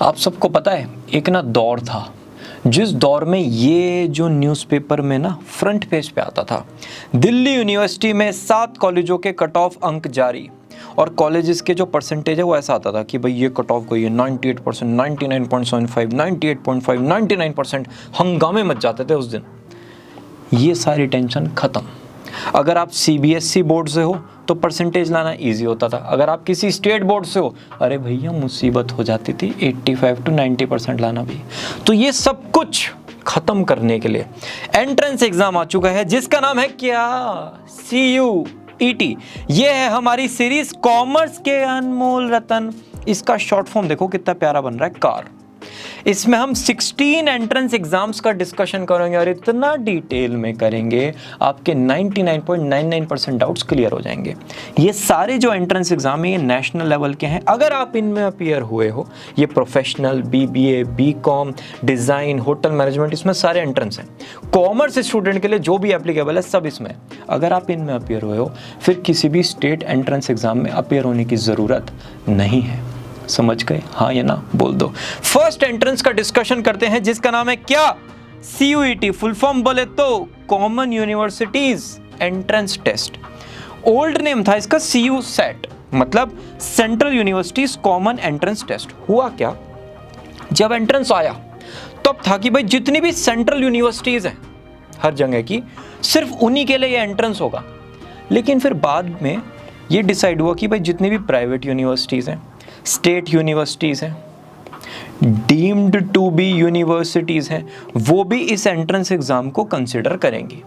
आप सबको पता है एक ना दौर था जिस दौर में ये जो न्यूज़पेपर में ना फ्रंट पेज पे आता था, दिल्ली यूनिवर्सिटी में 7 कॉलेजों के कट ऑफ अंक जारी, और कॉलेजेस के जो परसेंटेज है वो ऐसा आता था कि भाई ये कट ऑफ गई है 98%, 99.75, 98.5, 99%। हंगामे मच जाते थे उस दिन। ये सारी टेंशन ख़त्म। अगर आप CBSE बोर्ड से हो तो परसेंटेज लाना इजी होता था। अगर आप किसी स्टेट बोर्ड से हो, अरे भैया मुसीबत हो जाती थी 85 to 90% लाना भी। तो ये सब कुछ ख़त्म करने के लिए एंट्रेंस एग्ज़ाम आ चुका है जिसका नाम है क्या? CUET। ये है हमारी सीरीज कॉमर्स के अनमोल रतन। इसका शॉर्ट फॉर्म देखो कितना प्यारा बन रहा है, कार। इसमें हम 16 एंट्रेंस एग्जाम्स का डिस्कशन करेंगे और इतना डिटेल में करेंगे आपके 99.99% डाउट्स क्लियर हो जाएंगे। ये सारे जो एंट्रेंस एग्जाम है ये नेशनल लेवल के हैं। अगर आप इनमें अपीयर हुए हो, ये professional, BBA, BCom, design, hotel management, इसमें सारे एंट्रेंस हैं। कॉमर्स स्टूडेंट के लिए जो भी एप्लीकेबल है सब इसमें। अगर आप इनमें अपीयर हुए हो फिर किसी भी स्टेट एंट्रेंस एग्जाम में अपीयर होने की ज़रूरत नहीं है। समझ गए? हाँ या ना बोल दो। फर्स्ट एंट्रेंस का डिस्कशन करते हैं जिसका नाम है क्या? CUET। फुल फॉर्म बोले तो common universities entrance test. Old name था इसका CUSET, मतलब central universities common entrance test. हुआ क्या, जब एंट्रेंस आया तब था कि भाई जितनी भी सेंट्रल यूनिवर्सिटीज हैं हर जगह की, सिर्फ उन्हीं के लिए ये एंट्रेंस होगा। लेकिन फिर बाद में ये डिसाइड हुआ कि भाई जितनी भी प्राइवेट यूनिवर्सिटीज हैं, स्टेट यूनिवर्सिटीज़ हैं, डीम्ड टू बी यूनिवर्सिटीज़ हैं, वो भी इस एंट्रेंस एग्ज़ाम को कंसिडर करेंगी।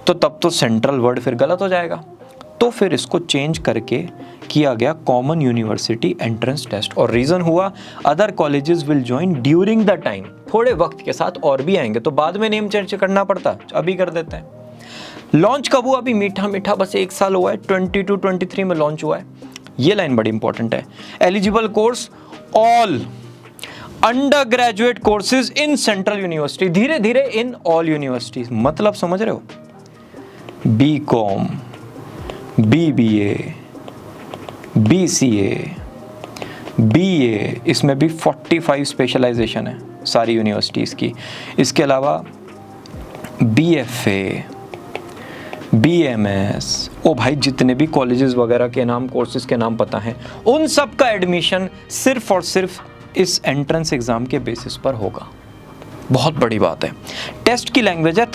तो तब तो सेंट्रल वर्ड फिर गलत हो जाएगा। तो फिर इसको चेंज करके किया गया कॉमन यूनिवर्सिटी एंट्रेंस टेस्ट। और रीज़न हुआ other colleges will join during the time. थोड़े वक्त के साथ और भी आएंगे तो बाद में नेम चेंज करना पड़ता, अभी कर देते हैं। लॉन्च कब हुआ? अभी मीठा मीठा बस 1 साल हुआ है, 22-23 में लॉन्च हुआ है। ये लाइन बड़ी इंपॉर्टेंट है। Eligible course all under graduate courses in central university, धीरे धीरे इन ऑल यूनिवर्सिटीज। मतलब समझ रहे हो? BCom, BBA, BCA, BA, इसमें भी 45 स्पेशलाइजेशन है सारी यूनिवर्सिटीज की। इसके अलावा BFA, BMS, ओ भाई जितने भी कॉलेजेस वगैरह के नाम, कोर्सेज के नाम पता हैं, उन सब का एडमिशन सिर्फ और सिर्फ इस एंट्रेंस एग्जाम के बेसिस पर होगा। बहुत बड़ी बात है। टेस्ट की लैंग्वेज है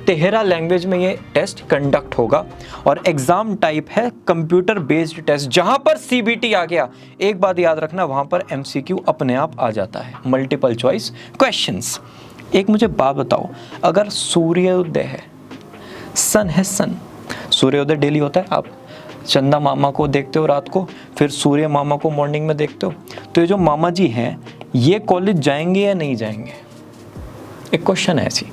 13 लैंग्वेज में ये टेस्ट कंडक्ट होगा और एग्जाम टाइप है कंप्यूटर बेस्ड टेस्ट। जहां पर CBT आ गया, एक बात याद रखना, वहां पर MCQ अपने आप आ जाता है, मल्टीपल चॉइस क्वेश्चंस। एक मुझे बात बताओ, अगर सूर्योदय है, सन है, सन, सूर्योदय डेली होता है, आप चंदा मामा को देखते हो रात को, फिर सूर्य मामा को मॉर्निंग में देखते हो, तो ये जो मामा जी हैं ये कॉलेज जाएंगे या नहीं जाएंगे? एक क्वेश्चन है ऐसी।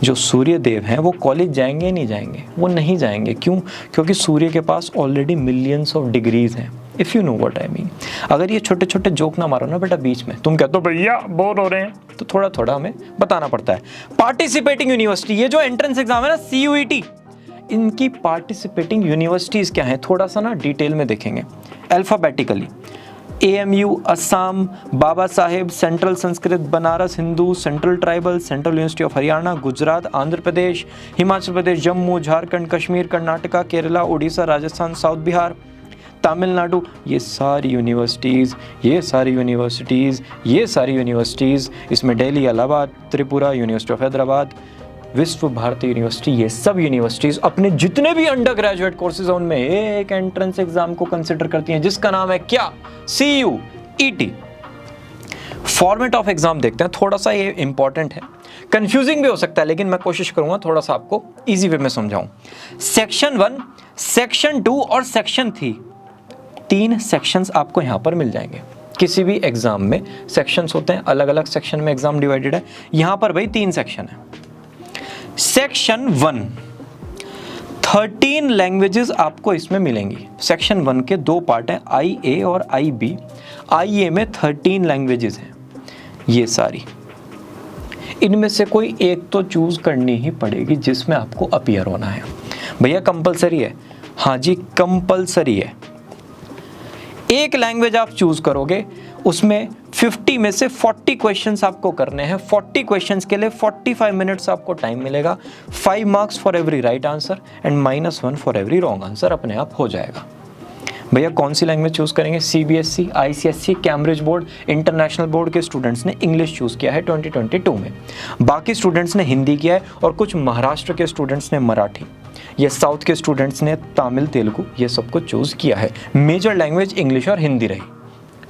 जो सूर्य देव हैं वो कॉलेज जाएंगे या नहीं जाएंगे? वो नहीं जाएंगे। क्यों? क्योंकि सूर्य के पास ऑलरेडी मिलियंस ऑफ डिग्रीज हैं। If you know what I mean. अगर ये छोटे छोटे जोक ना मारो ना बेटा बीच में, तुम कहते हो भैया बोर हो रहे हैं, तो थोड़ा थोड़ा हमें बताना पड़ता है। पार्टिसिपेटिंग यूनिवर्सिटी, ये जो एंट्रेंस एग्जाम है ना CUET, इनकी पार्टिसिपेटिंग यूनिवर्सिटीज़ क्या हैं थोड़ा सा ना डिटेल में देखेंगे। Alphabetically AMU Assam, Baba Saheb, central Sanskrit Banaras Hindu, central tribal, central university of Haryana, Gujarat, Andhra Pradesh, Himachal Pradesh, Jammu, Jharkhand, Kashmir, Karnataka, Kerala, Orissa, Rajasthan, south Bihar, Tamil Nadu, ये सारी यूनिवर्सिटीज़, इसमें Delhi, Allahabad, Tripura, university of Hyderabad, Vishwa Bharati university, ये सब यूनिवर्सिटीज़ अपने जितने भी अंडर ग्रेजुएट कोर्सेज हैं उनमें एक एंट्रेंस एग्जाम को कंसिडर करती हैं जिसका नाम है क्या? CUET। फॉर्मेट ऑफ एग्जाम देखते हैं, थोड़ा सा ये इंपॉर्टेंट है, कंफ्यूजिंग भी हो सकता है, लेकिन मैं कोशिश करूंगा थोड़ा सा आपको इजी वे में समझाऊं। सेक्शन 1, सेक्शन 2 और सेक्शन 3, 3 सेक्शंस आपको यहां पर मिल जाएंगे। किसी भी एग्जाम में सेक्शंस होते हैं, अलग अलग सेक्शन में एग्जाम डिवाइडेड है। यहां पर भाई 3 सेक्शन है। सेक्शन 1, 13 लैंग्वेजेस आपको इसमें मिलेंगी। सेक्शन 1 के 2 पार्ट हैं, IA और IB। IA में 13 लैंग्वेजेस हैं ये सारी। इनमें से कोई एक तो चूज करनी ही पड़ेगी जिसमें आपको अपीयर होना है। भैया कंपलसरी है? हाँ जी कंपलसरी है। एक लैंग्वेज आप चूज करोगे, उसमें 50 में से 40 क्वेश्चंस आपको करने हैं। 40 क्वेश्चंस के लिए 45 मिनट्स आपको टाइम मिलेगा। 5 marks for every right answer and -1 for every wrong answer अपने आप हो जाएगा। भैया कौन सी लैंग्वेज चूज करेंगे? CBSE, ICSE, Cambridge board, international board के स्टूडेंट्स ने इंग्लिश चूज किया है 2022 में। बाकी स्टूडेंट्स ने हिंदी किया है और कुछ महाराष्ट्र के स्टूडेंट्स ने मराठी, ये साउथ के स्टूडेंट्स ने तमिल, तेलुगु, ये सब कुछ चूज किया है। मेजर लैंग्वेज इंग्लिश और हिंदी रही।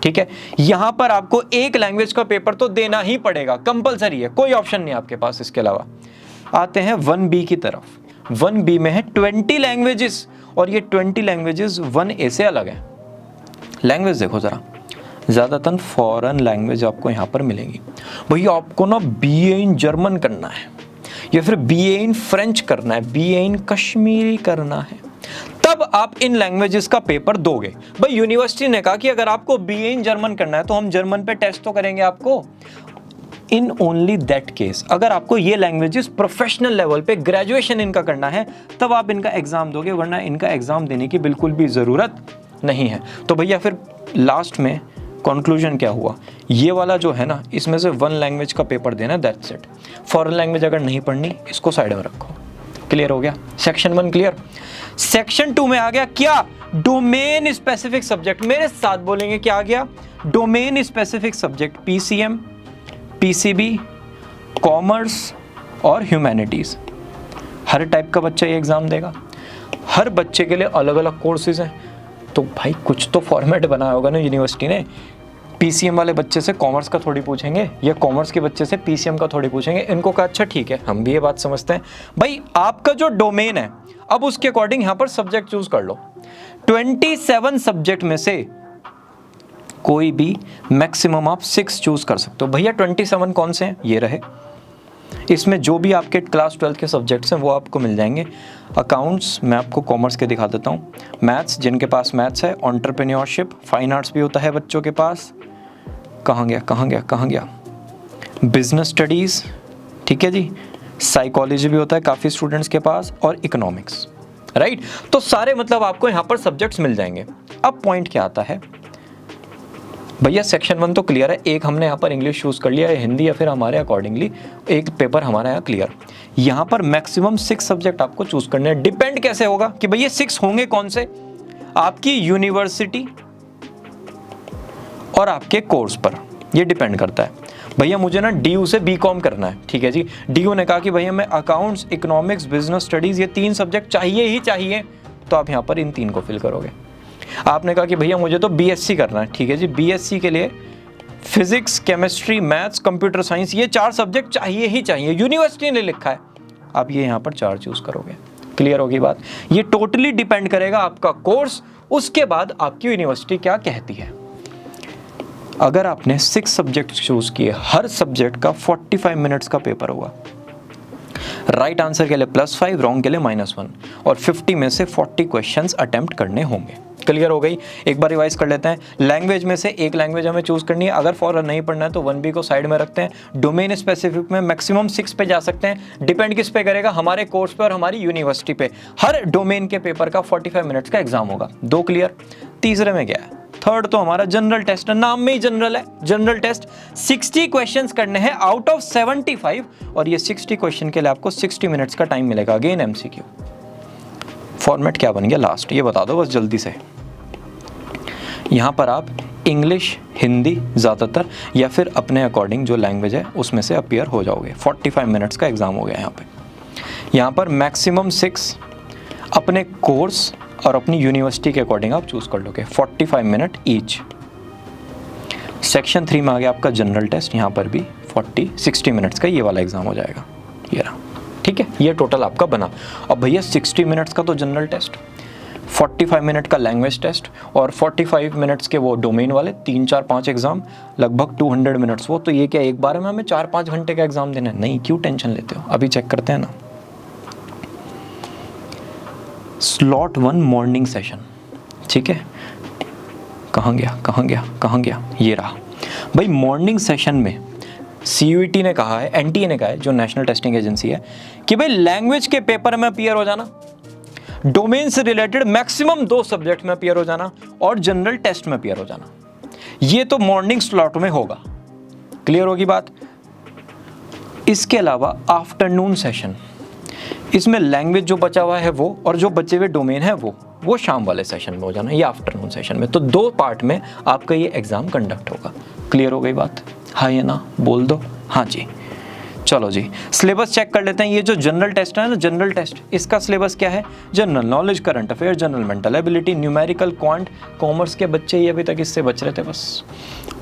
ठीक है, यहां पर आपको एक लैंग्वेज का पेपर तो देना ही पड़ेगा, कंपलसरी है, कोई ऑप्शन नहीं आपके पास इसके अलावा। आते हैं 1B की तरफ। 1B में है 20 लैंग्वेजेस और ये 20 लैंग्वेजेस 1A से अलग है। लैंग्वेज देखो जरा, ज़्यादातर फॉरेन लैंग्वेज आपको यहाँ पर मिलेंगी। भैया आपको ना BA इन जर्मन करना है या फिर BA इन फ्रेंच करना है, BA इन कश्मीरी करना है, तब आप इन लैंग्वेजेस का पेपर दोगे। भाई यूनिवर्सिटी ने कहा कि अगर आपको BA इन जर्मन करना है तो हम जर्मन पे टेस्ट तो करेंगे आपको। इन ओनली दैट केस, अगर आपको ये लैंग्वेजेस प्रोफेशनल लेवल पे ग्रेजुएशन इनका करना है तब आप इनका एग्जाम दोगे, वरना इनका एग्जाम देने की बिल्कुल भी ज़रूरत नहीं है। तो भैया फिर लास्ट में कंक्लूजन क्या हुआ? ये वाला जो है ना, इसमें से 1 लैंग्वेज का पेपर देना, दैट्स इट। फॉरेन लैंग्वेज अगर नहीं पढ़नी, इसको साइड में रखो। क्लियर हो गया? Section 1 clear. सेक्शन 2 में आ गया क्या? Domain specific subject. मेरे साथ बोलेंगे क्या आ गया? Domain specific subject, PCM, PCB, commerce और ह्यूमैनिटीज। हर टाइप का बच्चा ये एग्जाम देगा, हर बच्चे के लिए अलग अलग कोर्सेज हैं। तो भाई कुछ तो फॉर्मेट बनाया होगा ना यूनिवर्सिटी ने। PCM वाले बच्चे से कॉमर्स का थोड़ी पूछेंगे या कॉमर्स के बच्चे से PCM का थोड़ी पूछेंगे। इनको कहा अच्छा ठीक है, हम भी ये बात समझते हैं। भाई आपका जो डोमेन है, अब उसके अकॉर्डिंग यहाँ पर सब्जेक्ट चूज कर लो। 27 सब्जेक्ट में से कोई भी मैक्सिमम आप 6 चूज कर सकते हो। भैया 27 कौन से हैं? ये रहे। इसमें जो भी आपके क्लास 12 के सब्जेक्ट्स हैं वो आपको मिल जाएंगे। अकाउंट्स मैं आपको कॉमर्स के दिखा देता हूँ, मैथ्स जिनके पास मैथ्स है, एंटरप्रेन्योरशिप, फाइन आर्ट्स भी होता है बच्चों के पास, कहाँ गया, बिजनेस स्टडीज़, ठीक है जी, साइकोलॉजी भी होता है काफ़ी स्टूडेंट्स के पास, और इकोनॉमिक्स, राइट। तो सारे मतलब आपको यहाँ पर सब्जेक्ट्स मिल जाएंगे। अब पॉइंट क्या आता है? भैया सेक्शन 1 तो क्लियर है, एक हमने यहाँ पर इंग्लिश चूज कर लिया है, हिंदी या फिर हमारे अकॉर्डिंगली एक पेपर हमारा यहाँ क्लियर। यहाँ पर मैक्सिमम 6 सब्जेक्ट आपको चूज करने हैं। डिपेंड कैसे होगा कि भैया 6 होंगे कौन से? आपकी यूनिवर्सिटी और आपके कोर्स पर ये डिपेंड करता है। भैया मुझे ना DU से BCom करना है, ठीक है जी। DU ने कहा कि भैया मैं अकाउंट्स, इकोनॉमिक्स, बिजनेस स्टडीज, ये 3 सब्जेक्ट चाहिए ही चाहिए, तो आप यहाँ पर इन 3 को फिल करोगे। आपने कहा कि भैया मुझे तो BSc करना है, ठीक है जी। BSc के लिए physics, chemistry, maths, computer science, ये 4 सब्जेक्ट चाहिए ही चाहिए, यूनिवर्सिटी ने लिखा है, आप ये यहाँ पर 4 चूज करोगे। क्लियर होगी बात? ये टोटली डिपेंड करेगा आपका कोर्स, उसके बाद आपकी यूनिवर्सिटी क्या कहती है। अगर आपने 6 सब्जेक्ट चूज किए, हर सब्जेक्ट का 45 मिनट्स का पेपर होगा। राइट आंसर के लिए +5, रॉन्ग के लिए -1, और 50 में से 40 क्वेश्चंस अटेम्प्ट करने होंगे। क्लियर हो गई? एक बार रिवाइज कर लेते हैं। लैंग्वेज में से एक लैंग्वेज हमें चूज करनी है। अगर फॉरेन नहीं पढ़ना है तो 1B को साइड में रखते हैं। डोमेन स्पेसिफिक में मैक्सिमम 6 पे जा सकते हैं। डिपेंड किस पे करेगा? हमारे कोर्स पे और हमारी यूनिवर्सिटी पे। हर डोमेन के पेपर का 45 मिनट्स का एग्जाम होगा। 2 क्लियर। तीसरे में क्या है? थर्ड तो हमारा जनरल टेस्ट है, नाम में ही जनरल है। जनरल टेस्ट 60 क्वेश्चंस करने हैं आउट ऑफ 75, और ये 60 क्वेश्चन के लिए आपको 60 मिनट्स का टाइम मिलेगा। Again MCQ। फॉर्मेट क्या बन गया लास्ट, ये बता दो बस जल्दी से। यहाँ पर आप इंग्लिश, हिंदी ज़्यादातर, या फिर अपने अकॉर्डिंग जो लैंग्वेज है उसमें से अपीयर हो जाओगे। 45 मिनट्स का एग्जाम हो गया यहाँ पे। यहाँ पर मैक्सिमम 6 अपने कोर्स और अपनी यूनिवर्सिटी के अकॉर्डिंग आप चूज कर लोगे। 45 मिनट ईच। सेक्शन 3 में आ गया आपका जनरल टेस्ट, यहाँ पर भी 60 मिनट्स का ये वाला एग्जाम हो जाएगा। ये रहा, ठीक है। ये टोटल आपका बना। अब भैया 60 मिनट्स का तो जनरल टेस्ट, 45 मिनट का लैंग्वेज टेस्ट, और 45 मिनट्स के वो डोमेन वाले 3, 4, 5 एग्जाम, लगभग 200 मिनट्स। वो तो ये क्या एक बार में हमें 4-5 घंटे का एग्जाम देना है? नहीं, क्यों टेंशन लेते हो? अभी चेक करते हैं ना। स्लॉट 1 मॉर्निंग सेशन, ठीक है। कहाँ गया? ये रहा। भाई मॉर्निंग सेशन में CUET ने कहा है, NTA ने कहा है, जो नेशनल टेस्टिंग एजेंसी है, कि भाई लैंग्वेज के पेपर में अपीयर हो जाना। डोमेन से रिलेटेड मैक्सिमम 2 सब्जेक्ट में अपीयर हो जाना और जनरल टेस्ट में अपीयर हो जाना। ये तो मॉर्निंग स्लॉट में होगा, क्लियर होगी बात। इसके अलावा आफ्टरनून सेशन, इसमें लैंग्वेज जो बचा हुआ है वो और जो बचे हुए डोमेन है वो शाम वाले सेशन में हो जाना, ये आफ्टरनून सेशन में। तो 2 पार्ट में आपका ये एग्जाम कंडक्ट होगा। क्लियर हो गई बात? हाँ या ना बोल दो। हाँ जी, चलो जी सिलेबस चेक कर लेते हैं। ये जो जनरल टेस्ट है ना, जनरल टेस्ट, इसका सिलेबस क्या है? General knowledge, current affair, general mental ability, numerical, quant. Commerce के बच्चे ये अभी तक इससे बच रहे थे, बस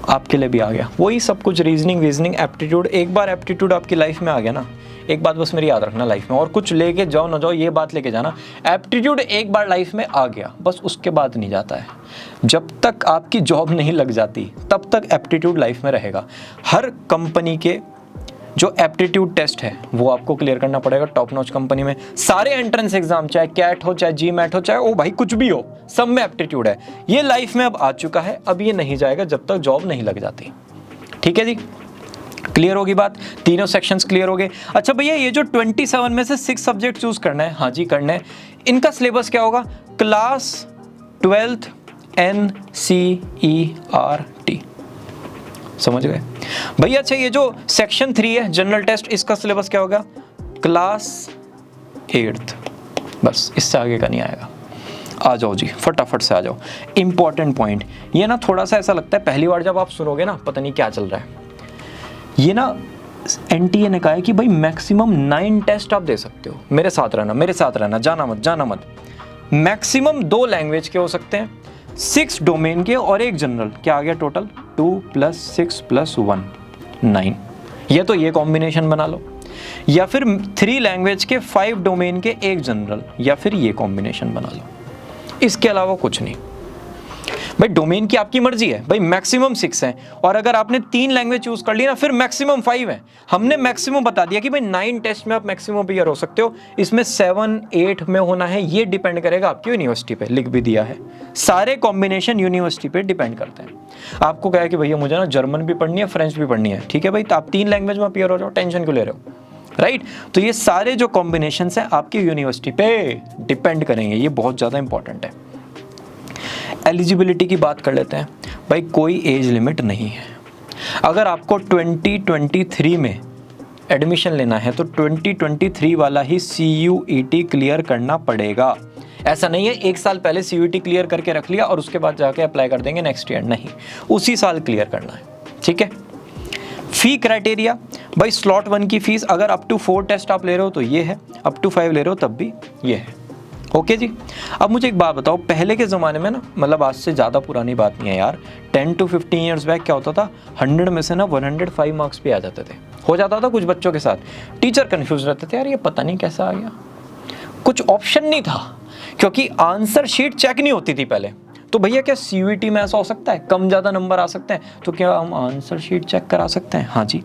आपके लिए भी आ गया वही सब कुछ। रीजनिंग, एप्टीट्यूड, एक बार एप्टीट्यूड आपकी लाइफ में आ गया ना, एक बात बस मेरी याद रखना लाइफ में, और कुछ लेके जाओ ना जाओ ये बात लेके जाना, एप्टीट्यूड एक बार लाइफ में आ गया बस उसके बाद नहीं जाता है। जब तक आपकी जॉब नहीं लग जाती तब तक एप्टीट्यूड लाइफ में रहेगा। हर कंपनी के जो एप्टीट्यूड टेस्ट है वो आपको क्लियर करना पड़ेगा टॉप नॉच कंपनी में। सारे एंट्रेंस एग्जाम, चाहे कैट हो, चाहे जी मैट हो, चाहे ओ भाई कुछ भी हो, सब में एप्टीट्यूड है। ये लाइफ में अब आ चुका है, अब ये नहीं जाएगा जब तक जॉब नहीं लग जाती। ठीक है जी, क्लियर होगी बात? तीनों सेक्शंस क्लियर हो गए। अच्छा भैया, ये जो 27 में से 6 सब्जेक्ट चूज करना है, हाँ जी करना है, इनका सिलेबस क्या होगा? क्लास 12th NCERT, समझ गए भैया? अच्छा, ये जो सेक्शन 3 है जनरल टेस्ट, इसका सिलेबस क्या होगा? क्लास 8th, बस इससे आगे का नहीं आएगा। आ जाओ जी, फटाफट से आ जाओ। इंपॉर्टेंट पॉइंट, ये ना थोड़ा सा ऐसा लगता है पहली बार जब आप सुनोगे ना, पता नहीं क्या चल रहा है। ये ना एनटीए ने कहा है कि भाई मैक्सिमम 9 टेस्ट आप दे सकते हो। मेरे साथ रहना, जाना मत। मैक्सिमम 2 लैंग्वेज के हो सकते हैं, 6 डोमेन के और 1 जनरल। क्या आ गया टोटल? 2 + 6 + 1 9। या तो ये कॉम्बिनेशन बना लो, या फिर 3 लैंग्वेज के 5 डोमेन के 1 जनरल, या फिर ये कॉम्बिनेशन बना लो। इसके अलावा कुछ नहीं भाई। डोमेन की आपकी मर्जी है भाई, मैक्सिमम 6 हैं, और अगर आपने 3 लैंग्वेज चूज कर ली ना फिर मैक्सिमम 5 हैं। हमने मैक्सिमम बता दिया कि भाई 9 टेस्ट में आप मैक्सिमम अपीयर हो सकते हो। इसमें 7, 8 में होना है, ये डिपेंड करेगा आपकी यूनिवर्सिटी पे, लिख भी दिया है। सारे कॉम्बिनेशन यूनिवर्सिटी पे डिपेंड करते हैं। आपको क्या है कि भैया मुझे ना जर्मन भी पढ़नी है, फ्रेंच भी पढ़नी है, ठीक है भाई, तो आप 3 लैंग्वेज में अपीयर हो जाओ, टेंशन क्यों ले रहे हो, राइट? तो ये सारे जो कॉम्बिनेशन हैं आपकी यूनिवर्सिटी पे डिपेंड करेंगे, ये बहुत ज़्यादा इंपॉर्टेंट है। एलिजिबिलिटी की बात कर लेते हैं भाई, कोई एज लिमिट नहीं है। अगर आपको 2023 में एडमिशन लेना है तो 2023 वाला ही CUET क्लियर करना पड़ेगा। ऐसा नहीं है 1 साल पहले CUET क्लियर करके रख लिया और उसके बाद जाके अप्लाई कर देंगे नेक्स्ट ईयर, नहीं, उसी साल क्लियर करना है। ठीक है। फी क्राइटेरिया भाई, स्लॉट 1 की फीस अगर अप टू 4 टेस्ट आप ले रहे हो तो ये है, अप टू 5 ले रहे हो तब भी ये है। ओके जी। अब मुझे एक बात बताओ, पहले के ज़माने में ना, मतलब आज से ज़्यादा पुरानी बात नहीं है यार, 10 to 15 ईयर्स बैक क्या होता था, 100 में से ना 105 मार्क्स भी आ जाते थे। हो जाता था कुछ बच्चों के साथ, टीचर कन्फ्यूज रहते थे, यार ये पता नहीं कैसा आ गया। कुछ ऑप्शन नहीं था क्योंकि आंसर शीट चेक नहीं होती थी पहले। तो भैया क्या CUET में ऐसा हो सकता है, कम ज़्यादा नंबर आ सकते हैं, तो क्या हम आंसर शीट चेक करा सकते हैं? हाँ जी,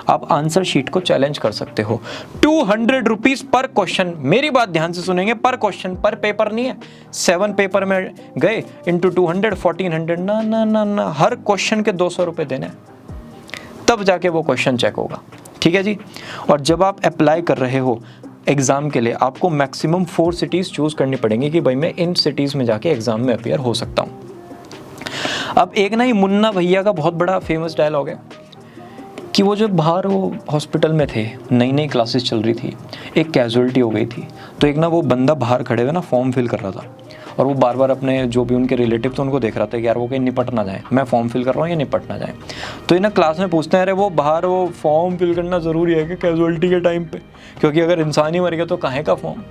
आप आंसर शीट को चैलेंज कर सकते हो। 200 रुपीज़ पर क्वेश्चन, मेरी बात ध्यान से सुनेंगे, पर क्वेश्चन, पर पेपर नहीं है। 7 पेपर में गए इंटू 200, 1400, ना ना ना ना, हर क्वेश्चन के 200 रुपये देने, तब जाके वो क्वेश्चन चेक होगा। ठीक है जी। और जब आप अप्लाई कर रहे हो एग्ज़ाम के लिए, आपको मैक्सिमम 4 सिटीज़ चूज़ करनी पड़ेंगी कि भाई मैं इन सिटीज़ में जाके एग्ज़ाम में अपीयर हो सकता हूँ। अब एक ना, ये मुन्ना भैया का बहुत बड़ा फेमस डायलॉग है कि वो जब बाहर वो हॉस्पिटल में थे, नई नई क्लासेस चल रही थी, एक कैजुअलिटी हो गई थी, तो एक ना वो बंदा बाहर खड़े हुए ना फॉर्म फिल कर रहा था, और वो बार बार अपने जो भी उनके रिलेटिव थे उनको देख रहा था कि यार वो कहीं निपट ना जाए, मैं फॉर्म फिल कर रहा हूँ या निपट ना जाए। तो इन्हें क्लास में पूछते हैं, अरे वो बाहर वो फॉर्म फिल करना ज़रूरी है कि कैजुअलिटी के टाइम पे, क्योंकि अगर इंसान ही मर गया तो काहे का फॉर्म।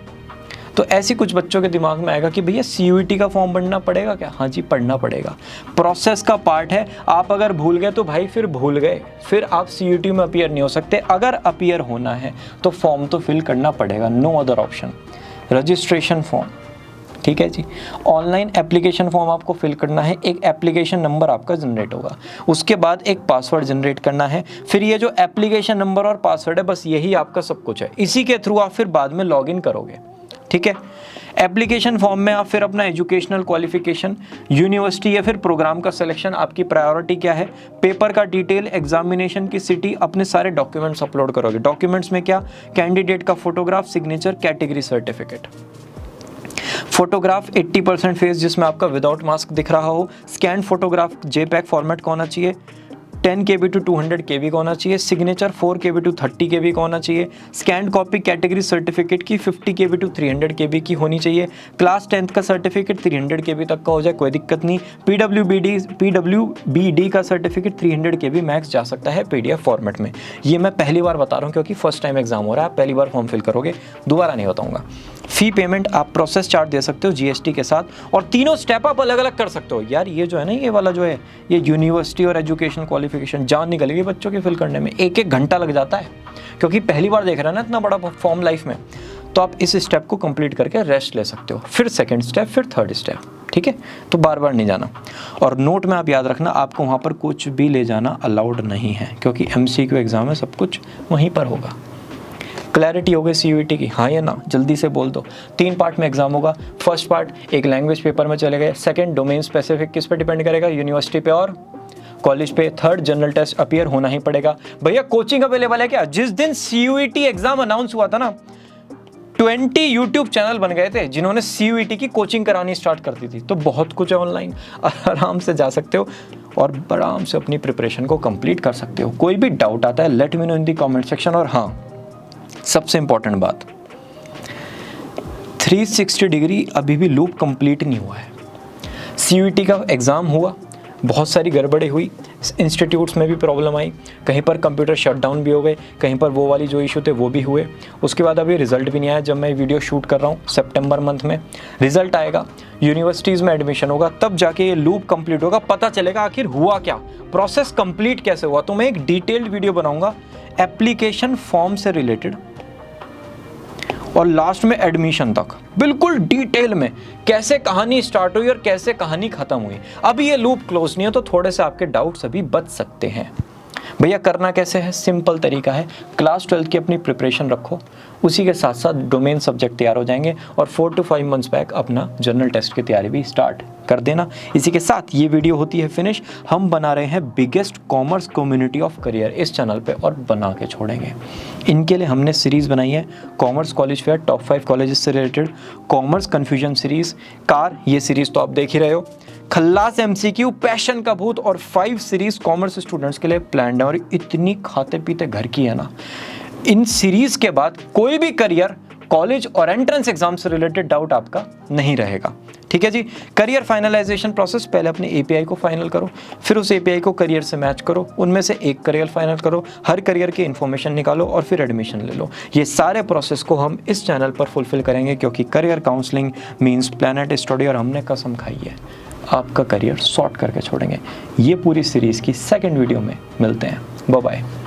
तो ऐसी कुछ बच्चों के दिमाग में आएगा कि भैया CUET का फॉर्म भरना पड़ेगा क्या? हाँ जी, पढ़ना पड़ेगा, प्रोसेस का पार्ट है। आप अगर भूल गए तो भाई फिर भूल गए, फिर आप CUET में अपीयर नहीं हो सकते। अगर अपीयर होना है तो फॉर्म तो फिल करना पड़ेगा, no other option. Registration form, ठीक है जी, ऑनलाइन एप्लीकेशन फॉर्म आपको फिल करना है, एक एप्लीकेशन नंबर आपका जनरेट होगा, उसके बाद एक पासवर्ड जनरेट करना है, फिर ये जो एप्लीकेशन नंबर और पासवर्ड है बस यही आपका सब कुछ है, इसी के थ्रू आप फिर बाद में लॉगिन करोगे। ठीक है। एप्लीकेशन फॉर्म में आप फिर अपना एजुकेशनल क्वालिफिकेशन, यूनिवर्सिटी या फिर प्रोग्राम का सिलेक्शन, आपकी प्रायोरिटी क्या है, पेपर का डिटेल, एग्जामिनेशन की सिटी, अपने सारे डॉक्यूमेंट्स अपलोड करोगे। डॉक्यूमेंट्स में क्या, कैंडिडेट का photograph, signature, category certificate. Photograph 80% face जिसमें आपका विदाउट मास्क दिख रहा हो, स्कैन फोटोग्राफ JPEG फॉर्मेट का होना चाहिए, 10 KB to 200 KB का होना चाहिए, सिग्नेचर 4 KB to 30 KB का होना चाहिए, स्कैन कॉपी कैटेगरी सर्टिफिकेट की 50 KB to 300 KB की होनी चाहिए, क्लास 10th का सर्टिफिकेट 300 KB तक का हो जाए कोई दिक्कत नहीं, PWBD का सर्टिफिकेट 300 KB मैक्स जा सकता है PDF फॉर्मेट में। ये मैं पहली बार बता रहा हूँ क्योंकि फर्स्ट टाइम एग्जाम हो रहा है, आप पहली बार फॉर्म फिल करोगे, दोबारा नहीं बताऊँगा। फी पेमेंट आप प्रोसेस चार्ज दे सकते हो GST के साथ, और तीनों स्टेप आप अलग अलग कर सकते हो। यार ये जो है ना, ये वाला जो है, ये यूनिवर्सिटी और एजुकेशन क्वालिफिकेशन जान निकलेगी बच्चों के फिल करने में, 1-1 घंटा लग जाता है क्योंकि पहली बार देख रहे हैं ना इतना बड़ा फॉर्म लाइफ में। तो आप इस स्टेप को कंप्लीट करके रेस्ट ले सकते हो, फिर सेकंड स्टेप, फिर थर्ड स्टेप, ठीक है। तो बार बार नहीं जाना। और नोट में आप याद रखना, आपको वहाँ पर कुछ भी ले जाना अलाउड नहीं है क्योंकि MCQ एग्जाम है, सब कुछ वहीं पर होगा। क्लैरिटी हो गई CUET की, हाँ या ना, जल्दी से बोल दो। 3 पार्ट में एग्जाम होगा। फर्स्ट पार्ट एक लैंग्वेज पेपर में चले गए, सेकंड डोमेन स्पेसिफिक किस पे डिपेंड करेगा, यूनिवर्सिटी पे और कॉलेज पे, थर्ड जनरल टेस्ट अपीयर होना ही पड़ेगा। भैया कोचिंग अवेलेबल है क्या? जिस दिन CUET एग्जाम अनाउंस हुआ था ना, 20 यूट्यूब चैनल बन गए थे जिन्होंने CUET की कोचिंग करानी स्टार्ट कर दी थी। तो बहुत कुछ है ऑनलाइन, आराम से जा सकते हो और आराम से अपनी प्रिपरेशन को कंप्लीट कर सकते हो। कोई भी डाउट आता है लेट मी नो इन दी कमेंट सेक्शन। और हाँ, सबसे इंपॉर्टेंट बात, 360 डिग्री अभी भी लूप कंप्लीट नहीं हुआ है। CUET का एग्ज़ाम हुआ, बहुत सारी गड़बड़ी हुई, इंस्टीट्यूट्स में भी प्रॉब्लम आई, कहीं पर कंप्यूटर शटडाउन भी हो गए, कहीं पर वो वाली जो इशू थे वो भी हुए। उसके बाद अभी रिजल्ट भी नहीं आया। जब मैं वीडियो शूट कर रहा हूँ सितंबर मंथ में रिजल्ट आएगा, यूनिवर्सिटीज़ में एडमिशन होगा, तब जाके ये लूप कंप्लीट होगा, पता चलेगा आखिर हुआ क्या, प्रोसेस कंप्लीट कैसे हुआ। तो मैं एक डिटेल्ड वीडियो बनाऊंगा एप्लीकेशन फॉर्म से रिलेटेड और लास्ट में एडमिशन तक, बिल्कुल डिटेल में कैसे कहानी स्टार्ट हुई और कैसे कहानी खत्म हुई। अभी ये लूप क्लोज नहीं है तो थोड़े से आपके डाउट्स अभी बच सकते हैं। भैया करना कैसे है? सिंपल तरीका है, क्लास 12 की अपनी प्रिपरेशन रखो, उसी के साथ साथ डोमेन सब्जेक्ट तैयार हो जाएंगे और 4 to 5 मंथ्स बैक अपना जनरल टेस्ट की तैयारी भी स्टार्ट कर देना। इसी के साथ ये वीडियो होती है फिनिश। हम बना रहे हैं biggest commerce community of career इस चैनल पे और बना के छोड़ेंगे। इनके लिए हमने सीरीज़ बनाई है commerce college fair, top 5 colleges से रिलेटेड, कॉमर्स कन्फ्यूजन सीरीज़, कार ये सीरीज़ तो आप देख ही रहे हो, खल्लास MCQ, पैशन का भूत और 5 सीरीज़ कॉमर्स स्टूडेंट्स के लिए प्लान है और इतनी खाते पीते घर की है ना। इन सीरीज़ के बाद कोई भी करियर, कॉलेज और एंट्रेंस एग्जाम से रिलेटेड डाउट आपका नहीं रहेगा, ठीक है जी। करियर फाइनलाइजेशन प्रोसेस, पहले अपने API को फाइनल करो, फिर उस API को करियर से मैच करो, उनमें से एक करियर फाइनल करो, हर करियर की इन्फॉर्मेशन निकालो और फिर एडमिशन ले लो। ये सारे प्रोसेस को हम इस चैनल पर फुलफिल करेंगे क्योंकि career counselling means planet study और हमने कसम खाई है आपका करियर सॉर्ट करके छोड़ेंगे। ये पूरी सीरीज़ की सेकंड वीडियो में मिलते हैं। Bye bye.